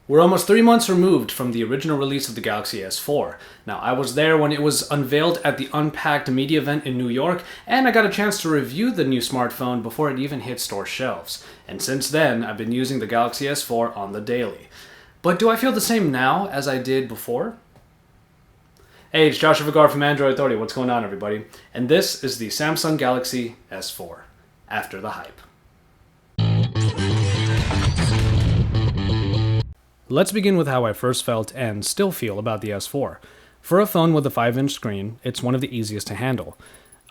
We're almost 3 months removed from the original release of the Galaxy S4. Now, I was there when it was unveiled at the Unpacked media event in New York, and I got a chance to review the new smartphone before it even hit store shelves. And since then, I've been using the Galaxy S4 on the daily. But do I feel the same now as I did before? Hey, it's Joshua Vigar from Android Authority. What's going on, everybody? And this is the Samsung Galaxy S4, after the hype. Let's begin with how I first felt and still feel about the S4. For a phone with a 5-inch screen, it's one of the easiest to handle.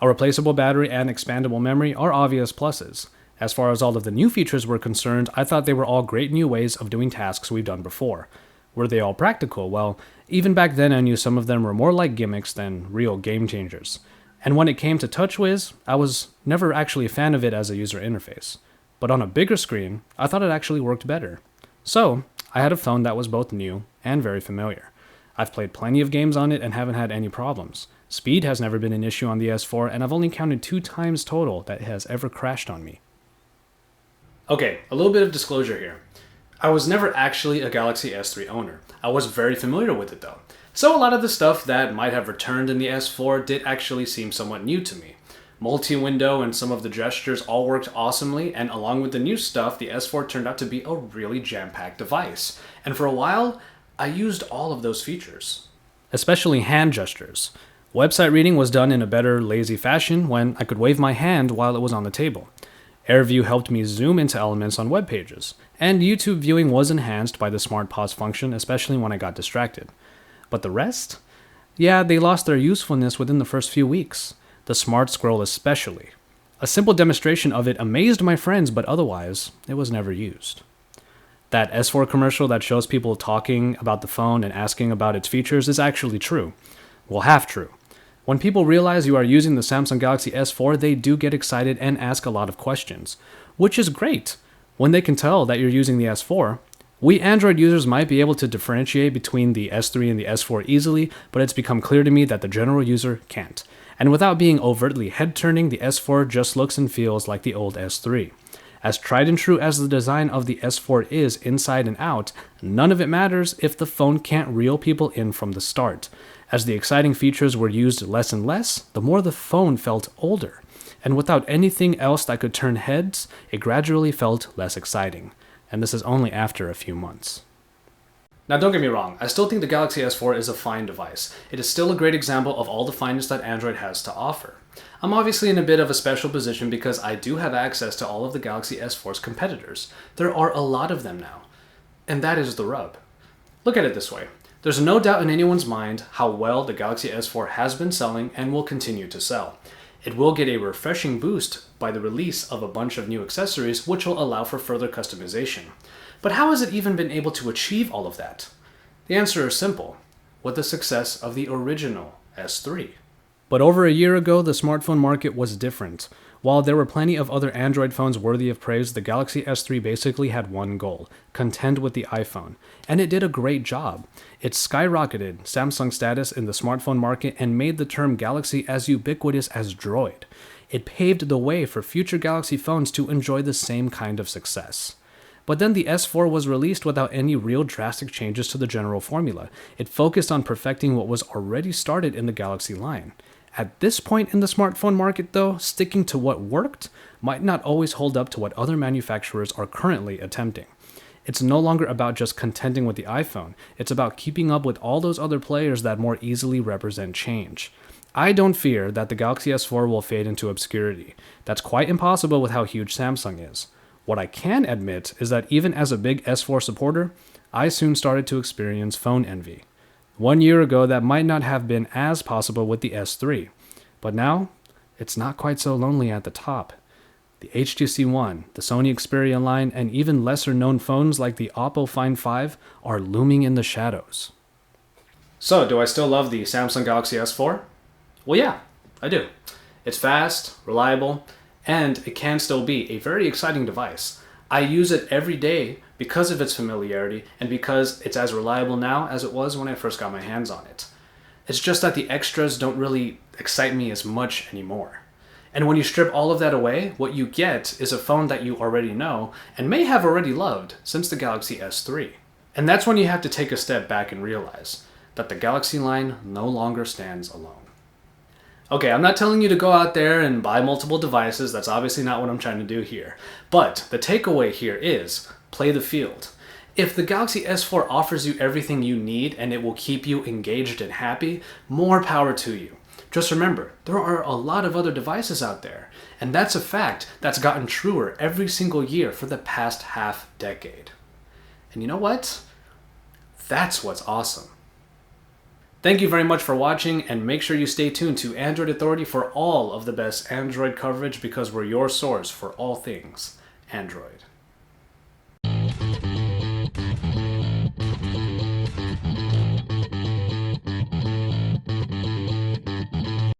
A replaceable battery and expandable memory are obvious pluses. As far as all of the new features were concerned, I thought they were all great new ways of doing tasks we've done before. Were they all practical? Well, even back then I knew some of them were more like gimmicks than real game changers. And when it came to TouchWiz, I was never actually a fan of it as a user interface. But on a bigger screen, I thought it actually worked better. So, I had a phone that was both new and very familiar. I've played plenty of games on it and haven't had any problems. Speed has never been an issue on the S4, and I've only counted 2 times total that it has ever crashed on me. Okay, a little bit of disclosure here. I was never actually a Galaxy S3 owner. I was very familiar with it though. So a lot of the stuff that might have returned in the S4 did actually seem somewhat new to me. Multi-window and some of the gestures all worked awesomely, and along with the new stuff, the S4 turned out to be a really jam-packed device. And for a while, I used all of those features. Especially hand gestures. Website reading was done in a better, lazy fashion when I could wave my hand while it was on the table. AirView helped me zoom into elements on web pages, and YouTube viewing was enhanced by the Smart Pause function, especially when I got distracted. But the rest? Yeah, they lost their usefulness within the first few weeks. The Smart Scroll especially. A simple demonstration of it amazed my friends, but otherwise, it was never used. That S4 commercial that shows people talking about the phone and asking about its features is actually true. Well, half true. When people realize you are using the Samsung Galaxy S4, they do get excited and ask a lot of questions, which is great. When they can tell that you're using the S4, we Android users might be able to differentiate between the S3 and the S4 easily, but it's become clear to me that the general user can't. And without being overtly head-turning, the S4 just looks and feels like the old S3. As tried and true as the design of the S4 is inside and out, none of it matters if the phone can't reel people in from the start. As the exciting features were used less and less, the more the phone felt older. And without anything else that could turn heads, it gradually felt less exciting. And this is only after a few months. Now don't get me wrong, I still think the Galaxy S4 is a fine device. It is still a great example of all the finest that Android has to offer. I'm obviously in a bit of a special position because I do have access to all of the Galaxy S4's competitors. There are a lot of them now. And that is the rub. Look at it this way. There's no doubt in anyone's mind how well the Galaxy S4 has been selling and will continue to sell. It will get a refreshing boost by the release of a bunch of new accessories which will allow for further customization. But how has it even been able to achieve all of that? The answer is simple, with the success of the original S3. But over a year ago, the smartphone market was different. While there were plenty of other Android phones worthy of praise, the Galaxy S3 basically had one goal, contend with the iPhone. And it did a great job. It skyrocketed Samsung's status in the smartphone market and made the term Galaxy as ubiquitous as Droid. It paved the way for future Galaxy phones to enjoy the same kind of success. But then the S4 was released without any real drastic changes to the general formula. It focused on perfecting what was already started in the Galaxy line. At this point in the smartphone market, though, sticking to what worked might not always hold up to what other manufacturers are currently attempting. It's no longer about just contending with the iPhone. It's about keeping up with all those other players that more easily represent change. I don't fear that the Galaxy S4 will fade into obscurity. That's quite impossible with how huge Samsung is. What I can admit is that even as a big S4 supporter, I soon started to experience phone envy. 1 year ago, that might not have been as possible with the S3. But now, it's not quite so lonely at the top. The HTC One, the Sony Xperia line, and even lesser-known phones like the Oppo Find 5 are looming in the shadows. So, do I still love the Samsung Galaxy S4? Well, yeah, I do. It's fast, reliable, and it can still be a very exciting device. I use it every day because of its familiarity and because it's as reliable now as it was when I first got my hands on it. It's just that the extras don't really excite me as much anymore. And when you strip all of that away, what you get is a phone that you already know and may have already loved since the Galaxy S3. And that's when you have to take a step back and realize that the Galaxy line no longer stands alone. Okay, I'm not telling you to go out there and buy multiple devices. That's obviously not what I'm trying to do here. But the takeaway here is play the field. If the Galaxy S4 offers you everything you need and it will keep you engaged and happy, more power to you. Just remember, there are a lot of other devices out there, and that's a fact that's gotten truer every single year for the past half decade. And you know what? That's what's awesome. Thank you very much for watching, and make sure you stay tuned to Android Authority for all of the best Android coverage, because we're your source for all things Android.